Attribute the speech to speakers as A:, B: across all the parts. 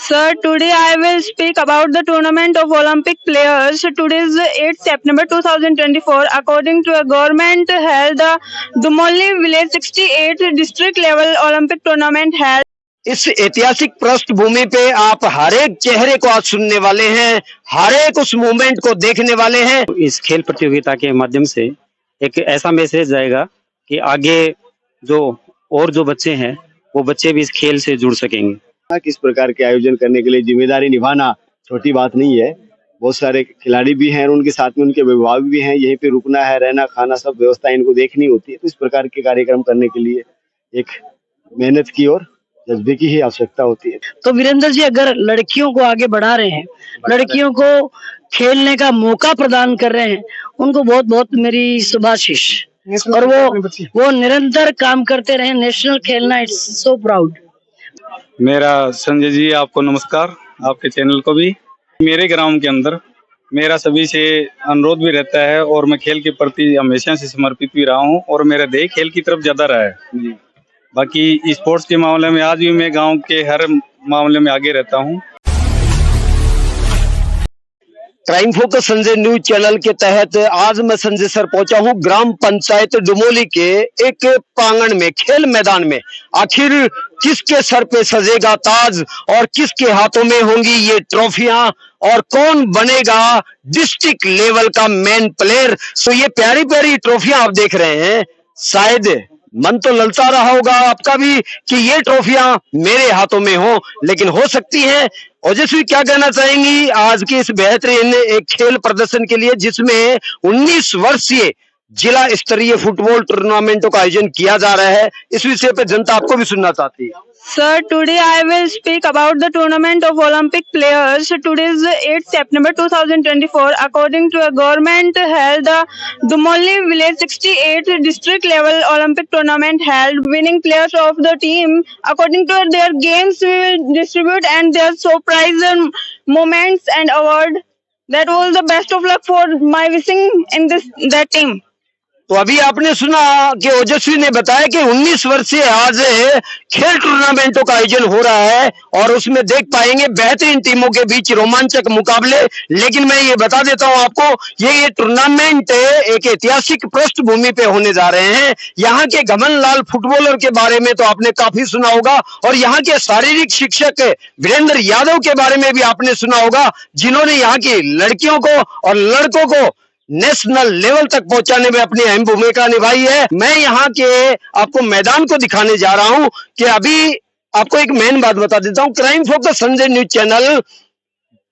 A: Sir, today I will speak about the tournament of Olympic players. Today is 8th September 2024. According to a government held, the Dumoli Village 68 district level Olympic tournament held.
B: इस ऐतिहासिक पृष्ठभूमि पे आप हर एक चेहरे को आज सुनने वाले हैं, हर एक उस मूवमेंट को देखने वाले हैं।
C: इस खेल प्रतियोगिता के माध्यम से एक ऐसा मैसेज जाएगा कि आगे जो बच्चे हैं वो बच्चे भी इस खेल से जुड़ सकेंगे।
D: किस प्रकार के आयोजन करने के लिए जिम्मेदारी निभाना छोटी बात नहीं है। बहुत सारे खिलाड़ी भी हैं और उनके साथ में उनके अभिभावक भी हैं। यहीं पे रुकना है, रहना खाना सब व्यवस्था इनको देखनी होती है। तो इस प्रकार के कार्यक्रम करने के लिए एक मेहनत की और जज्बे की ही आवश्यकता होती है।
E: तो वीरेंद्र जी, अगर लड़कियों को आगे बढ़ा रहे हैं, लड़कियों को खेलने का मौका प्रदान कर रहे हैं, उनको बहुत बहुत मेरी शुभाशीष। और वो निरंतर काम करते रहे। नेशनल खेलना, इट्स सो प्राउड।
F: मेरा संजय जी, आपको नमस्कार, आपके चैनल को भी। मेरे ग्राम के अंदर मेरा सभी से अनुरोध भी रहता है और मैं खेल के प्रति हमेशा से समर्पित भी रहा हूँ और मेरा ध्येय खेल की तरफ ज्यादा रहा है। बाकी स्पोर्ट्स के मामले में आज भी मैं गांव के हर मामले में आगे रहता हूँ।
B: Crime focus Sanjay news channel के तहत आज मैं संजय सर पहुंचा हूं ग्राम पंचायत डुमोली के एक प्रांगण में, खेल मैदान में। आखिर किसके सर पे सजेगा ताज और किसके हाथों में होंगी ये ट्रॉफियां और कौन बनेगा डिस्ट्रिक्ट लेवल का मेन प्लेयर। तो ये प्यारी प्यारी ट्रॉफियां आप देख रहे हैं, शायद मन तो ललचा रहा होगा आपका भी कि ये ट्रॉफियां मेरे हाथों में हो, लेकिन हो सकती है। ओजस्वी क्या कहना चाहेंगी आज के इस बेहतरीन एक खेल प्रदर्शन के लिए, जिसमें 19 वर्षीय जिला स्तरीय फुटबॉल टूर्नामेंटों का आयोजन किया जा रहा है। इस विषय पे जनता आपको भी सुनना चाहती है।
A: Sir, today I will speak about the tournament of Olympic players. Today is 8th September 2024. According to a government held, the Dumoli Village 68 district level Olympic tournament held. Winning players of the team, according to their games, we will distribute and their surprise moments and award. That was the best of luck for my wishing in that team.
B: तो अभी आपने सुना कि ओजस्वी ने बताया कि 19 वर्षीय आज खेल टूर्नामेंटों का आयोजन हो रहा है और उसमें देख पाएंगे बेहतरीन टीमों के बीच रोमांचक मुकाबले। लेकिन मैं ये बता देता हूं आपको, ये टूर्नामेंट एक ऐतिहासिक पृष्ठभूमि पे होने जा रहे हैं। यहाँ के गमन लाल फुटबॉलर के बारे में तो आपने काफी सुना होगा और यहाँ के शारीरिक शिक्षक वीरेंद्र यादव के बारे में भी आपने सुना होगा, जिन्होंने यहाँ की लड़कियों को और लड़कों को नेशनल लेवल तक पहुंचाने में अपनी अहम भूमिका निभाई है। मैं यहाँ के आपको मैदान को दिखाने जा रहा हूं कि अभी आपको एक मेन बात बता देता हूं। Crime focus Sanjay news channel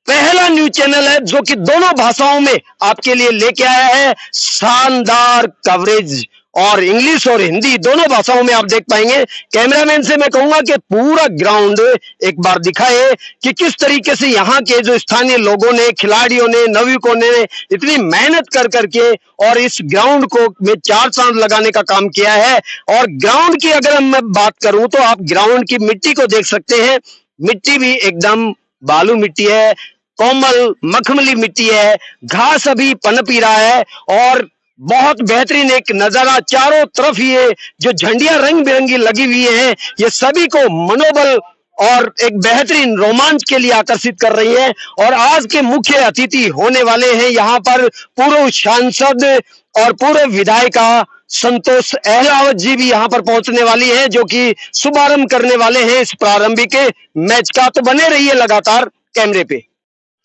B: पहला न्यूज चैनल है जो कि दोनों भाषाओं में आपके लिए लेके आया है शानदार कवरेज, और इंग्लिश और हिंदी दोनों भाषाओं में आप देख पाएंगे। कैमरामैन से मैं कहूंगा कि पूरा ग्राउंड एक बार दिखाए कि किस तरीके से यहाँ के जो स्थानीय लोगों ने, खिलाड़ियों ने, नवयुवकों ने इतनी मेहनत कर करके और इस ग्राउंड को में 4 चांद लगाने का काम किया है। और ग्राउंड की अगर मैं बात करूं तो आप ग्राउंड की मिट्टी को देख सकते हैं। मिट्टी भी एकदम बालू मिट्टी है, कोमल मखमली मिट्टी है, घास अभी पनप ही रहा है और बहुत बेहतरीन एक नजारा। चारों तरफ ये जो झंडियां रंग बिरंगी लगी हुई हैं, ये सभी को मनोबल और एक बेहतरीन रोमांच के लिए आकर्षित कर रही है। और आज के मुख्य अतिथि होने वाले हैं यहाँ पर पूर्व सांसद और पूर्व विधायिका संतोष अहलावत जी भी यहाँ पर पहुंचने वाली है, जो कि शुभारंभ करने वाले हैं इस प्रारंभिक मैच का। तो बने रहिए लगातार कैमरे पे।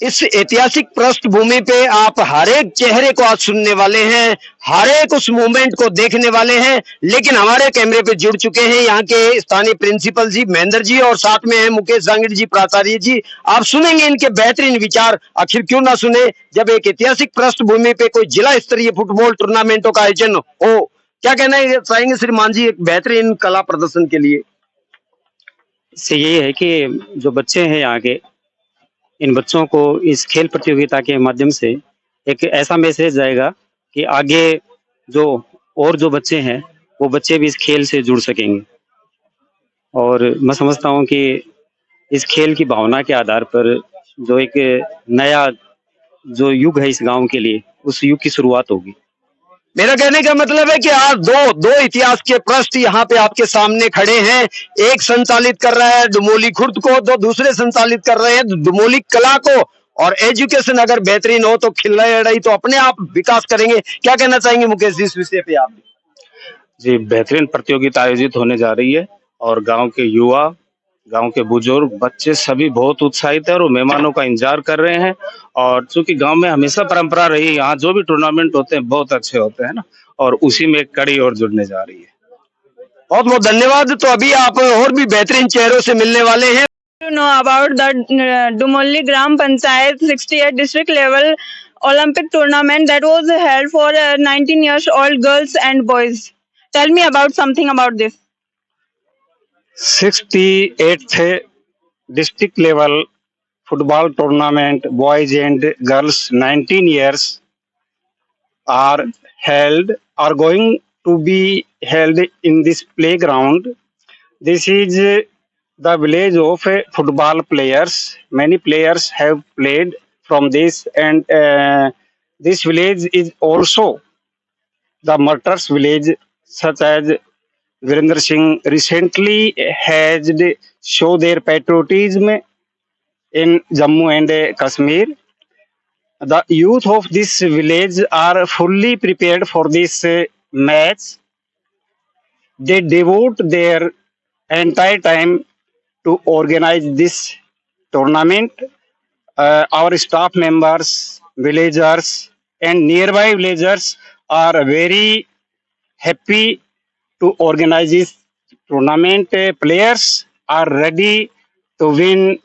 B: इस ऐतिहासिक पृष्ठभूमि पे आप हर एक चेहरे को आज सुनने वाले हैं, हर एक उस मूवमेंट को देखने वाले हैं। लेकिन हमारे कैमरे पे जुड़ चुके हैं यहाँ के स्थानीय प्रिंसिपल जी महेंद्र जी और साथ में हैं मुकेश जांगिड़ जी, प्राचार्य जी। आप सुनेंगे इनके बेहतरीन विचार। आखिर क्यों ना सुने, जब एक ऐतिहासिक पृष्ठभूमि पे कोई जिला स्तरीय फुटबॉल टूर्नामेंटों का आयोजन हो। क्या कहना चाहेंगे श्रीमान जी एक बेहतरीन कला प्रदर्शन के लिए?
C: इससे यही है कि जो बच्चे हैं यहाँ के, इन बच्चों को इस खेल प्रतियोगिता के माध्यम से एक ऐसा मैसेज जाएगा कि आगे जो बच्चे हैं वो बच्चे भी इस खेल से जुड़ सकेंगे। और मैं समझता हूँ कि इस खेल की भावना के आधार पर जो एक नया जो युग है इस गांव के लिए, उस युग की शुरुआत होगी।
B: मेरा कहने का मतलब है कि आज दो इतिहास के पृष्ठ यहाँ पे आपके सामने खड़े हैं। एक संचालित कर रहा है डुमोली खुर्द को, तो दूसरे संचालित कर रहे हैं डुमोली कला को। और एजुकेशन अगर बेहतरीन हो तो खिलाड़ी तो अपने आप विकास करेंगे। क्या कहना चाहेंगे मुकेश जी इस विषय पे आप?
F: जी, बेहतरीन प्रतियोगिता आयोजित होने जा रही है और गांव के युवा, गांव के बुजुर्ग, बच्चे सभी बहुत उत्साहित है और वो मेहमानों का इंतजार कर रहे हैं। और चूंकि गांव में हमेशा परंपरा रही है, यहाँ जो भी टूर्नामेंट होते हैं बहुत अच्छे होते हैं ना, और उसी में एक कड़ी और जुड़ने जा रही है।
B: बहुत बहुत धन्यवाद। तो अभी आप और भी बेहतरीन चेहरों से मिलने वाले हैं।
A: To know about the Dumolli Gram Panchayat 68 district level Olympic tournament that was held for 19 years old girls and boys. Tell me about something about this.
C: 68th district level football tournament boys and girls 19 years are going to be held in this playground. This is the village of football players. Many players have played from this, and this village is also the martyrs village, such as Virendra Singh recently has show their patriotism in Jammu and Kashmir. The youth of this village are fully prepared for this match. They devote their entire time to organize this tournament. Our staff members, villagers, and nearby villagers are very happy to organize this tournament. Players are ready to win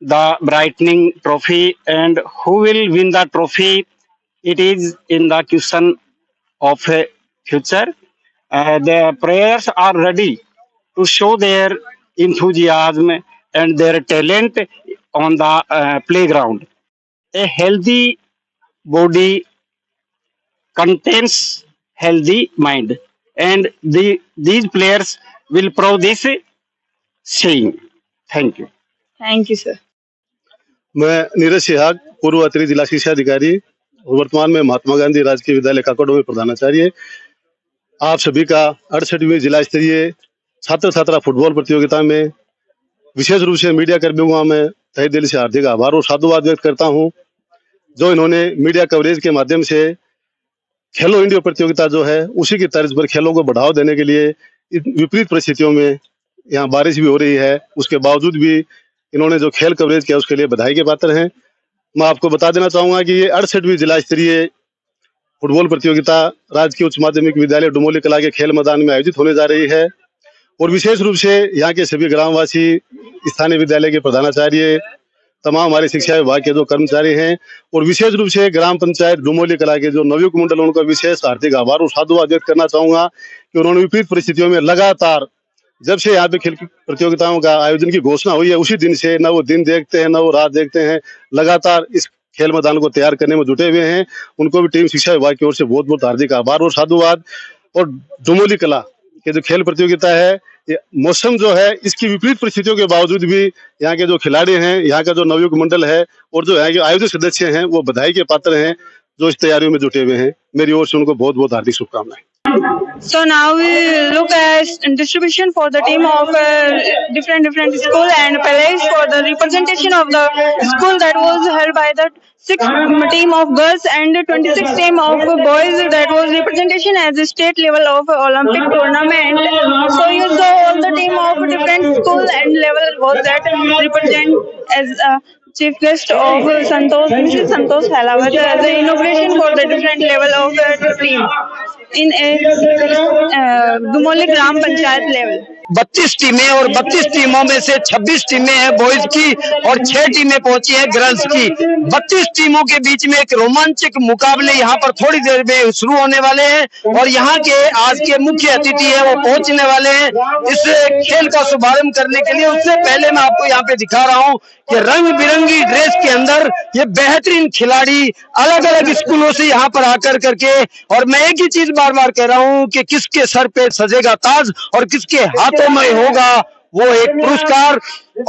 C: the brightening trophy, and who will win the trophy? It is in the question of future. The players are ready to show their enthusiasm and their talent on the playground. A healthy body contains healthy mind, and these players will prove this saying. Thank you.
A: Thank you, sir.
G: मैं नीरज सिहाग, पूर्व अतिरिक्त जिला शिक्षा अधिकारी और वर्तमान में महात्मा गांधी राजकीय विद्यालय काकोडो में प्रधानाचार्य। आप सभी का 68वीं जिला स्तरीय छात्र छात्रा फुटबॉल प्रतियोगिता में विशेष रूप से मीडिया कर्मियों का मैं तहे दिल से हार्दिक आभार और साधुवाद व्यक्त करता हूं, जो इन्होंने मीडिया कवरेज के माध्यम से खेलो इंडिया प्रतियोगिता जो है उसी की तर्ज पर खेलों को बढ़ावा देने के लिए विपरीत परिस्थितियों में, यहाँ बारिश भी हो रही है, उसके बावजूद भी इन्होंने जो खेल कवरेज किया उसके लिए बधाई के पात्र हैं। मैं आपको बता देना चाहूंगा कि ये 68वीं जिला स्तरीय फुटबॉल प्रतियोगिता राजकीय उच्च माध्यमिक विद्यालय डुमोली कला के खेल मैदान में आयोजित होने जा रही है और विशेष रूप से यहाँ के सभी ग्रामवासी, स्थानीय विद्यालय के प्रधानाचार्य, तमाम हमारे शिक्षा विभाग के जो कर्मचारी हैं और विशेष रूप से ग्राम पंचायत डुमोली कला के जो नवयुवक मंडल, उनका विशेष हार्दिक आभार और साधुवाद व्यक्त करना चाहूंगा कि उन्होंने विपरीत परिस्थितियों में लगातार, जब से यहाँ पे खेल प्रतियोगिताओं का आयोजन की घोषणा हुई है उसी दिन से न वो दिन देखते हैं न वो रात देखते हैं, लगातार इस खेल मैदान को तैयार करने में जुटे हुए हैं। उनको भी टीम शिक्षा विभाग की ओर से बहुत बहुत हार्दिक आभार और साधुवाद। और डुमोली कला के जो खेल प्रतियोगिता है, ये मौसम जो है इसकी विपरीत परिस्थितियों के बावजूद भी यहाँ के जो खिलाड़ी हैं, यहाँ का जो नवयुवक मंडल है और जो यहाँ के आयोजक सदस्य हैं वो बधाई के पात्र हैं, जो इस तैयारियों में जुटे हुए हैं। मेरी ओर से उनको बहुत बहुत हार्दिक शुभकामनाएं।
A: So now we look at distribution for the team of different school, and place for the representation of the school that was held by the 6 team of girls and 26 team of boys, that was representation as a state level of Olympic tournament. So you saw all the team of different school and level was that represent as chief guest of Mrs. Santosh Halawat as the inauguration for the different level of team in a Dumoli Gram Panchayat level.
B: 32 टीमें और 32 टीमों में से 26 टीमें हैं boys की और 6 टीमें पहुंची हैं गर्ल्स की। 32 टीमों के बीच में एक रोमांचक मुकाबले यहाँ पर थोड़ी देर में शुरू होने वाले हैं और यहाँ के आज के मुख्य अतिथि हैं वो पहुंचने वाले हैं इस खेल का शुभारंभ करने के लिए। उससे पहले मैं आपको यहाँ पे दिखा रहा हूँ कि रंग बिरंगी ड्रेस के अंदर ये बेहतरीन खिलाड़ी अलग अलग स्कूलों से यहाँ पर आकर करके, और मैं एक ही चीज बार बार कह रहा हूँ कि किसके सर पे सजेगा ताज और किसके हाथों में होगा वो एक पुरस्कार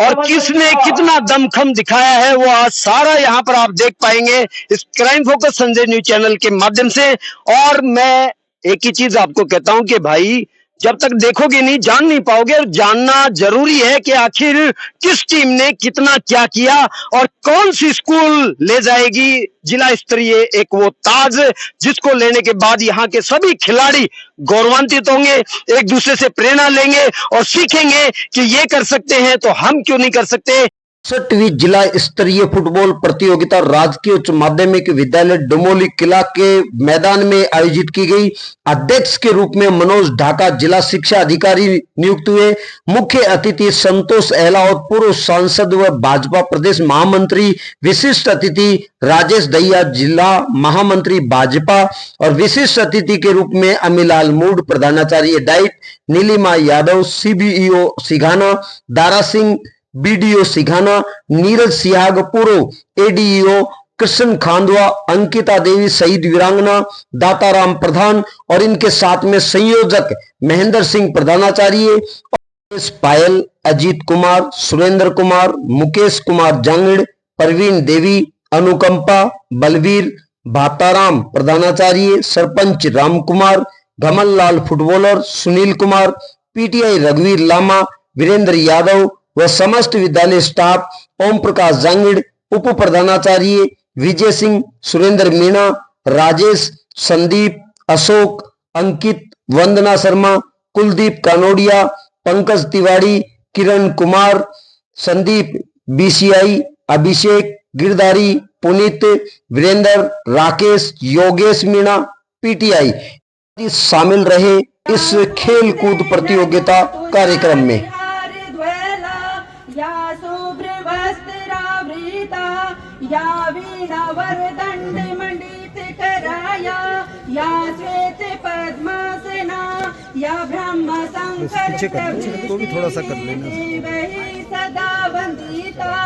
B: और किसने कितना दमखम दिखाया है वो आज सारा यहाँ पर आप देख पाएंगे इस crime focus Sanjay news channel के माध्यम से। और मैं एक ही चीज आपको कहता हूं कि भाई जब तक देखोगे नहीं जान नहीं पाओगे, और जानना जरूरी है कि आखिर किस टीम ने कितना क्या किया और कौन सी स्कूल ले जाएगी जिला स्तरीय एक वो ताज, जिसको लेने के बाद यहाँ के सभी खिलाड़ी गौरवान्वित होंगे, एक दूसरे से प्रेरणा लेंगे और सीखेंगे कि ये कर सकते हैं तो हम क्यों नहीं कर सकते।
H: 67वीं जिला स्तरीय फुटबॉल प्रतियोगिता राजकीय उच्च माध्यमिक विद्यालय डुमोली किला के मैदान में आयोजित की गई। अध्यक्ष के रूप में मनोज ढाका जिला शिक्षा अधिकारी नियुक्त हुए। मुख्य अतिथि संतोष अहलावत पूर्व सांसद व भाजपा प्रदेश महामंत्री, विशिष्ट अतिथि राजेश दहिया जिला महामंत्री भाजपा और विशिष्ट अतिथि के रूप में अमीलाल मूड प्रधानाचार्य DIET, Nilima Yadav CBEO Sighana, Dara Singh BDO Sighana, Neeraj Sihag पूर्व एडीईओ, कृष्ण खांडवा, अंकिता देवी शहीद वीरांगना, दाताराम प्रधान और इनके साथ में संयोजक महेंद्र सिंह प्रधानाचार्य, पायल, अजीत कुमार, सुरेंद्र कुमार, मुकेश कुमार जांगड़, परवीन देवी, अनुकंपा, बलवीर, भाताराम प्रधानाचार्य, सरपंच राम कुमार, घमल लाल फुटबॉलर, सुनील कुमार, पीटीआई रघुवीर लामा, वीरेंद्र यादव व समस्त विद्यालय स्टाफ, ओम प्रकाश जांगड़, उप प्रधानाचार्य विजय सिंह, सुरेंद्र मीणा, राजेश, संदीप, अशोक, अंकित, वंदना शर्मा, कुलदीप कानोडिया, पंकज तिवारी, किरण कुमार, संदीप बीसीआई, अभिषेक गिरधारी, पुनीत, वीरेंद्र, राकेश, योगेश मीणा, पीटीआई शामिल रहे इस खेल कूद प्रतियोगिता कार्यक्रम में।
I: या शुभ्रवस्त्रावृता या वीणावरदण्डमण्डितकराया या श्वेत पद्मासना या ब्रह्म शंकर सदा वंदिता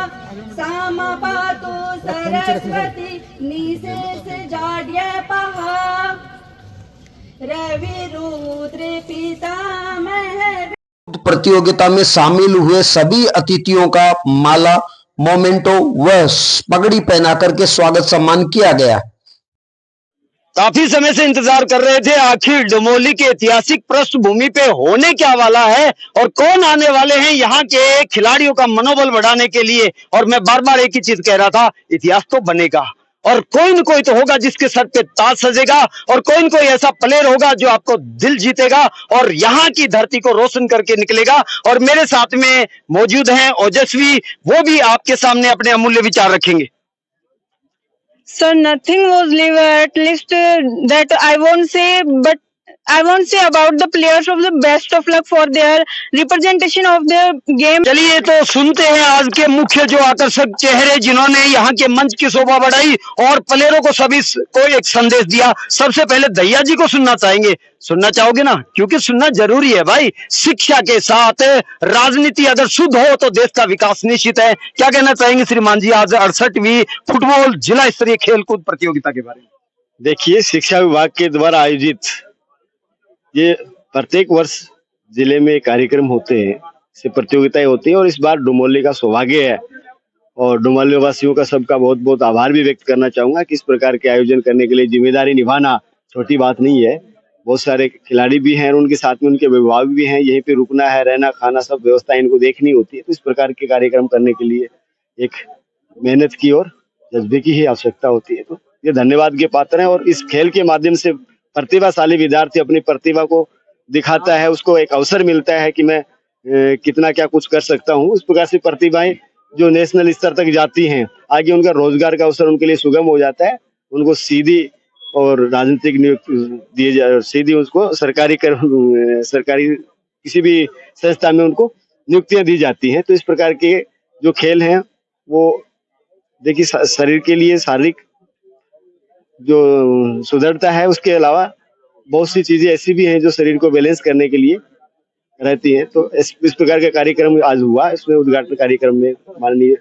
I: सामा पातु सरस्वती निशेष जाड्यपहा रवि रुद्र पितामह।
H: प्रतियोगिता में शामिल हुए सभी अतिथियों का माला, मोमेंटो व पगड़ी पहना करके स्वागत सम्मान किया गया।
B: काफी समय से इंतजार कर रहे थे आखिर डुमोली के ऐतिहासिक पृष्ठभूमि पे होने क्या वाला है और कौन आने वाले हैं यहाँ के खिलाड़ियों का मनोबल बढ़ाने के लिए। और मैं बार बार एक ही चीज कह रहा था, इतिहास तो बनेगा और कोई न कोई तो होगा जिसके सर पे ताज सजेगा और कोई न कोई ऐसा प्लेयर होगा जो आपको दिल जीतेगा और यहाँ की धरती को रोशन करके निकलेगा। और मेरे साथ में मौजूद हैं ओजस्वी, वो भी आपके सामने अपने अमूल्य विचार रखेंगे।
A: So nothing was leave at least that I won't say, but I won't say about the players of the best of luck for their representation of their game.
B: चलिए तो सुनते हैं आज के मुख्य जो आकर्षक चेहरे जिन्होंने यहाँ के मंच की शोभा बढ़ाई और प्लेयरों को सभी को एक संदेश दिया। सबसे पहले दहिया जी को सुनना चाहेंगे। सुनना चाहोगे ना? क्योंकि सुनना जरूरी है भाई। शिक्षा के साथ राजनीति अगर शुद्ध हो तो देश का विकास निश्चित है। क्या कहना चाहेंगे श्रीमान जी आज 68वीं फुटबॉल जिला स्तरीय खेलकूद प्रतियोगिता के बारे में?
D: देखिए, शिक्षा विभाग के द्वारा आयोजित ये प्रत्येक वर्ष जिले में कार्यक्रम होते हैं, से प्रतियोगिताएं होती हैं और इस बार डुमोली का सौभाग्य है और डुमोली वासियों का सबका बहुत बहुत आभार भी व्यक्त करना चाहूंगा कि इस प्रकार के आयोजन करने के लिए जिम्मेदारी निभाना छोटी बात नहीं है। बहुत सारे खिलाड़ी भी हैं और उनके साथ में उनके अभिभावक भी हैं। यहीं पे रुकना है, रहना, खाना, सब व्यवस्था इनको देखनी होती है। तो इस प्रकार के कार्यक्रम करने के लिए एक मेहनत की और जज्बे की ही आवश्यकता होती है। तो ये धन्यवाद के पात्र हैं और इस खेल के माध्यम से प्रतिभाशाली विद्यार्थी अपनी प्रतिभा को दिखाता है, उसको एक अवसर मिलता है कि मैं कितना क्या कुछ कर सकता हूँ। इस प्रकार से प्रतिभाएं जो नेशनल स्तर तक जाती हैं, आगे उनका रोजगार का अवसर उनके लिए सुगम हो जाता है। उनको सीधी और राजनीतिक नियुक्ति दिए जाए, सीधी उसको सरकारी किसी भी संस्था में उनको नियुक्तियां दी जाती हैं। तो इस प्रकार के जो खेल हैं वो देखिए शरीर के लिए शारीरिक जो सुदृढ़ता है, उसके अलावा बहुत सी चीजें ऐसी भी हैं जो शरीर को बैलेंस करने के लिए रहती हैं। तो इस प्रकार का कार्यक्रम आज हुआ। इसमें उद्घाटन कार्यक्रम में माननीय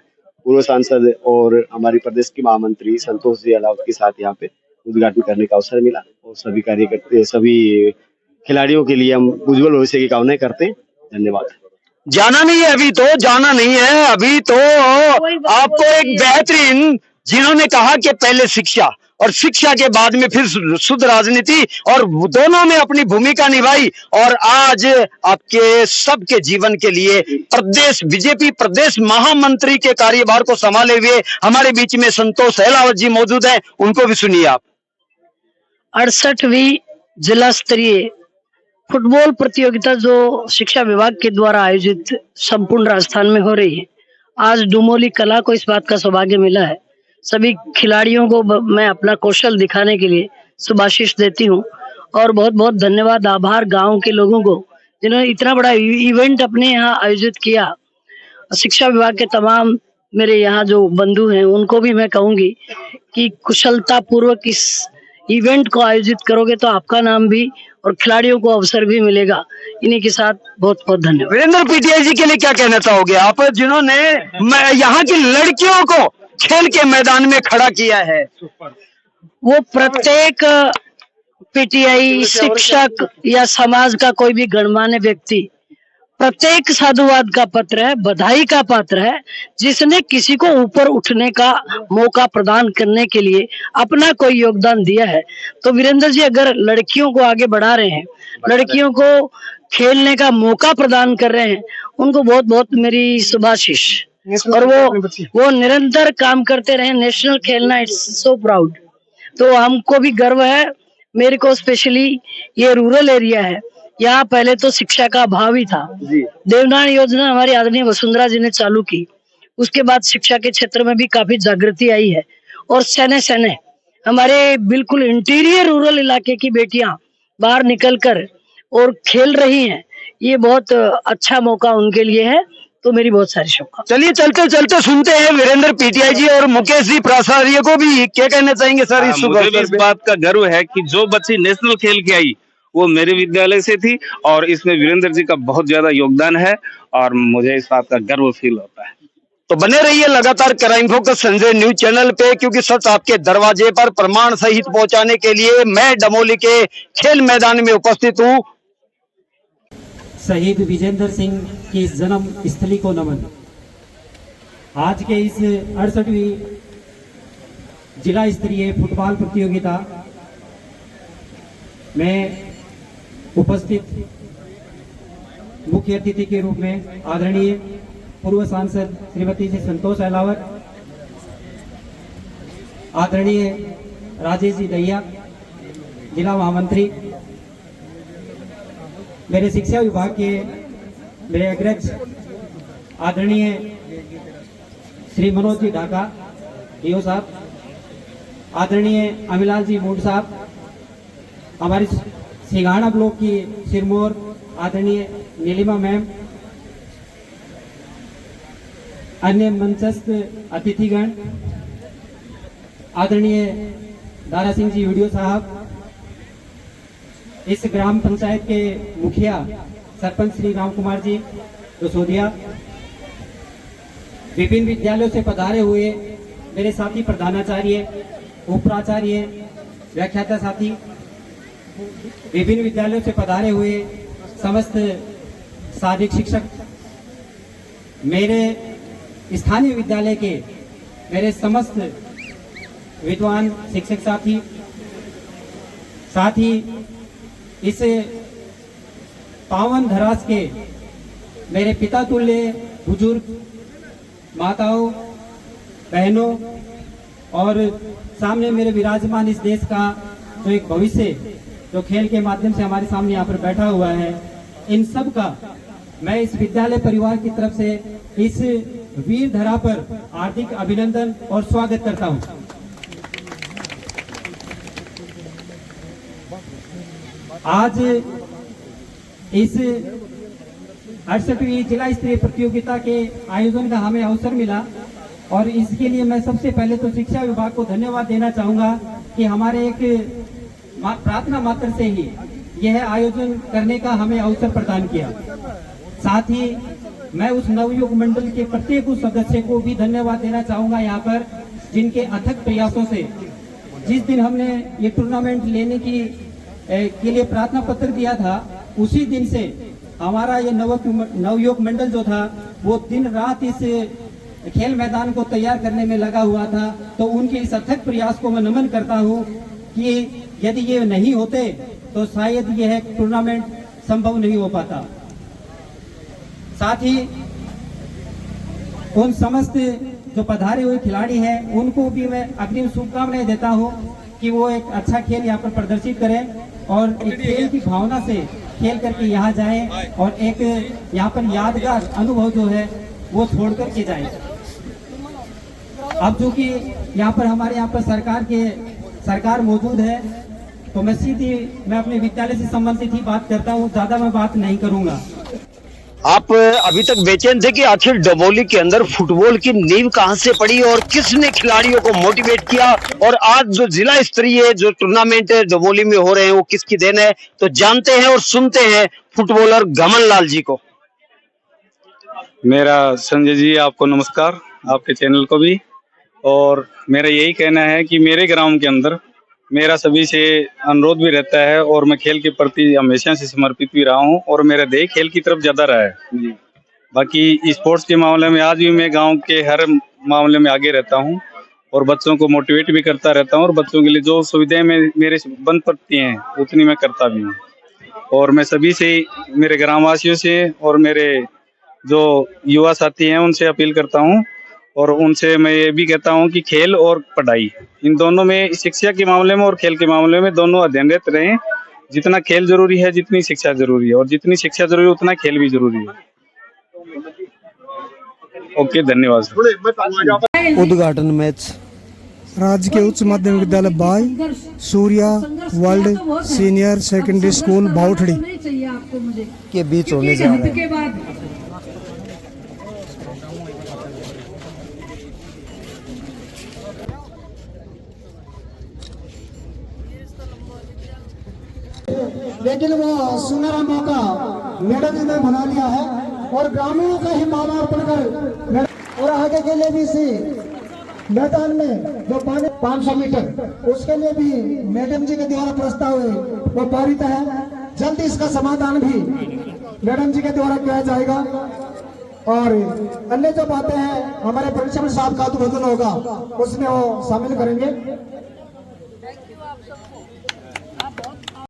D: पूर्व सांसद और हमारी प्रदेश की महामंत्री संतोष जी अहलावत के साथ यहाँ पे उद्घाटन करने का अवसर मिला और सभी कार्यकर्ता, सभी खिलाड़ियों के लिए हम उज्जवल भविष्य की कामनाएं करते हैं। धन्यवाद।
B: जाना नहीं है, अभी तो जाना नहीं है, अभी तो आपको एक बेहतरीन, जिन्होंने कहा कि पहले शिक्षा और शिक्षा के बाद में फिर शुद्ध राजनीति, और दोनों में अपनी भूमिका निभाई, और आज आपके सबके जीवन के लिए प्रदेश बीजेपी प्रदेश महामंत्री के कार्यभार को संभाले हुए हमारे बीच में संतोष अहलावत जी मौजूद है, उनको भी सुनिए आप।
E: 68वीं जिला स्तरीय फुटबॉल प्रतियोगिता जो शिक्षा विभाग के द्वारा आयोजित संपूर्ण राजस्थान में हो रही है, आज डुमोली कला को इस बात का सौभाग्य मिला है। सभी खिलाड़ियों को मैं अपना कौशल दिखाने के लिए शुभाशीष देती हूँ, और बहुत बहुत धन्यवाद, आभार गांव के लोगों को जिन्होंने इतना बड़ा इवेंट अपने यहाँ आयोजित किया। शिक्षा विभाग के तमाम मेरे यहाँ जो बंधु हैं उनको भी मैं कहूंगी कि कुशलता पूर्वक इस इवेंट को आयोजित करोगे तो आपका नाम भी और खिलाड़ियों को अवसर भी मिलेगा। इन्हीं के साथ बहुत बहुत धन्यवाद।
B: वीरेंद्र पीटीआई जी के लिए क्या कहना चाहोगे आप, जिन्होंने यहाँ की लड़कियों को खेल के मैदान में खड़ा किया है?
E: वो प्रत्येक पीटीआई शिक्षक या समाज का कोई भी गणमान्य व्यक्ति प्रत्येक साधुवाद का पत्र है, बधाई का पात्र है, जिसने किसी को ऊपर उठने का मौका प्रदान करने के लिए अपना कोई योगदान दिया है। तो वीरेंद्र जी अगर लड़कियों को आगे बढ़ा रहे हैं, लड़कियों को खेलने का मौका प्रदान कर रहे हैं, उनको बहुत बहुत मेरी शुभाशीष, और वो निरंतर काम करते रहे। नेशनल खेलना, इट्स सो प्राउड। तो हमको भी गर्व है, मेरे को स्पेशली ये रूरल एरिया है, यहाँ पहले तो शिक्षा का अभाव ही था। देवनान योजना हमारी आदरणीय वसुंधरा जी ने चालू की, उसके बाद शिक्षा के क्षेत्र में भी काफी जागृति आई है, और सने सने हमारे बिल्कुल इंटीरियर रूरल इलाके की बेटियां बाहर निकलकर और खेल रही हैं। ये बहुत अच्छा मौका उनके लिए है, तो मेरी बहुत सारी शुभकामनाएं।
B: चलिए चलते चलते सुनते हैं वीरेंद्र पीटीआई जी और मुकेश जी प्राचार्य को भी क्या कहना चाहेंगे सर इस शुभ
J: मुझे भी इस बात का गर्व है कि जो बच्ची नेशनल खेल के आई वो मेरे विद्यालय से थी, और इसमें वीरेंद्र जी का बहुत ज्यादा योगदान है, और मुझे इस बात का गर्व फील होता है।
B: तो बने रहिए लगातार crime focus Sanjay news channel पे, क्योंकि सच आपके दरवाजे पर प्रमाण सहित पहुंचाने के लिए मैं डमोली के खेल मैदान में उपस्थित हूँ।
K: शहीद विजेंद्र सिंह की जन्म स्थली को नमन। आज के इस 68वीं जिला स्तरीय फुटबॉल प्रतियोगिता में उपस्थित मुख्य अतिथि के रूप में आदरणीय पूर्व सांसद श्रीमती जी संतोष अहलावत, आदरणीय राजेश जी दहिया जिला महामंत्री, मेरे शिक्षा विभाग के मेरे अग्रज आदरणीय श्री मनोज जी ढाका डीओ साहब, आदरणीय अमिलाल जी मूड साहब, हमारे सिंघाड़ा ब्लॉक की सिरमौर आदरणीय नीलिमा मैम, अन्य मंचस्थ अतिथिगण, आदरणीय दारा सिंह जी वीडियो साहब, इस ग्राम पंचायत के मुखिया सरपंच श्री राम कुमार जी रसोदिया, विभिन्न विद्यालयों से पधारे हुए मेरे साथी प्रधानाचार्य, उप प्राचार्य, व्याख्याता साथी, विभिन्न विद्यालयों से पधारे हुए समस्त सहायक शिक्षक, मेरे स्थानीय विद्यालय के मेरे समस्त विद्वान शिक्षक साथी, साथ ही इस पावन धरास के मेरे पिता तुल्य बुजुर्ग माताओं, बहनों, और सामने मेरे विराजमान इस देश का जो एक भविष्य जो खेल के माध्यम से हमारे सामने यहाँ पर बैठा हुआ है, इन सब का मैं इस विद्यालय परिवार की तरफ से इस वीर धरा पर हार्दिक अभिनंदन और स्वागत करता हूँ। आज इस 68वीं जिला स्तरीय प्रतियोगिता के आयोजन का हमें अवसर मिला, और इसके लिए मैं सबसे पहले तो शिक्षा विभाग को धन्यवाद देना चाहूंगा कि हमारे एक प्रार्थना मात्र से ही यह आयोजन करने का हमें अवसर प्रदान किया। साथ ही मैं उस नवयुग मंडल के प्रत्येक उस सदस्य को भी धन्यवाद देना चाहूंगा यहाँ पर, जिनके अथक प्रयासों से जिस दिन हमने ये टूर्नामेंट लेने के लिए प्रार्थना पत्र दिया था, उसी दिन से हमारा ये नवयुवक मंडल जो था वो दिन रात इस खेल मैदान को तैयार करने में लगा हुआ था। तो उनके इस अथक प्रयास को मैं नमन करता हूँ कि यदि ये नहीं होते तो शायद यह टूर्नामेंट संभव नहीं हो पाता। साथ ही उन समस्त जो पधारे हुए खिलाड़ी हैं उनको भी मैं अग्रिम शुभकामनाएं देता हूं कि वो एक अच्छा खेल यहाँ पर प्रदर्शित करें और एक खेल की भावना से खेल करके यहाँ जाएं और एक यहाँ पर यादगार अनुभव जो है वो छोड़ करके जाएं। अब जो कि यहाँ पर हमारे यहाँ पर सरकार मौजूद है तो मैं अपने विद्यालय से संबंधित ही बात करता हूँ, ज्यादा मैं बात नहीं करूंगा।
B: आप अभी तक बेचैन थे कि आखिर डमोली के अंदर फुटबॉल की नींव कहां से पड़ी और किसने खिलाड़ियों को मोटिवेट किया, और आज जो जिला स्तरीय जो टूर्नामेंट डमोली में हो रहे हैं वो किसकी देन है, तो जानते हैं और सुनते हैं फुटबॉलर गमन लाल जी को।
F: मेरा संजय जी आपको नमस्कार, आपके चैनल को भी। और मेरा यही कहना है कि मेरे ग्राउंड के अंदर मेरा सभी से अनुरोध भी रहता है और मैं खेल के प्रति हमेशा से समर्पित भी रहा हूँ और मेरा ध्येय खेल की तरफ ज्यादा रहा है जी। बाकी स्पोर्ट्स के मामले में आज भी मैं गांव के हर मामले में आगे रहता हूँ और बच्चों को मोटिवेट भी करता रहता हूँ और बच्चों के लिए जो सुविधाएं मेरे बन पड़ती हैं उतनी मैं करता भी हूँ। और मैं सभी से, मेरे ग्रामवासियों से और मेरे जो युवा साथी हैं उनसे अपील करता हूँ और उनसे मैं ये भी कहता हूँ कि खेल और पढ़ाई इन दोनों में, शिक्षा के मामले में और खेल के मामले में दोनों अध्ययनरत रहें। जितना खेल जरूरी है जितनी शिक्षा जरूरी है और जितनी शिक्षा जरूरी है उतना खेल भी जरूरी है। ओके, धन्यवाद।
L: उद्घाटन मैच राजकीय उच्च माध्यमिक विद्यालय by Surya world senior secondary school Bauthri के बीच होने जा रहा है।
M: लेकिन वो सुनहरा मौका मैडम जी ने बना लिया है और ग्रामीणों का ही माला बनकर और आगे के लिए भी इसी मैदान में जो 500 मीटर उसके लिए भी मैडम जी के द्वारा प्रस्ताव वो पारित है। जल्दी इसका समाधान भी मैडम जी के द्वारा किया जाएगा और अन्य जो बातें हैं हमारे प्रिंसिपल साहब का उद्घाटन होगा उसमें वो शामिल करेंगे।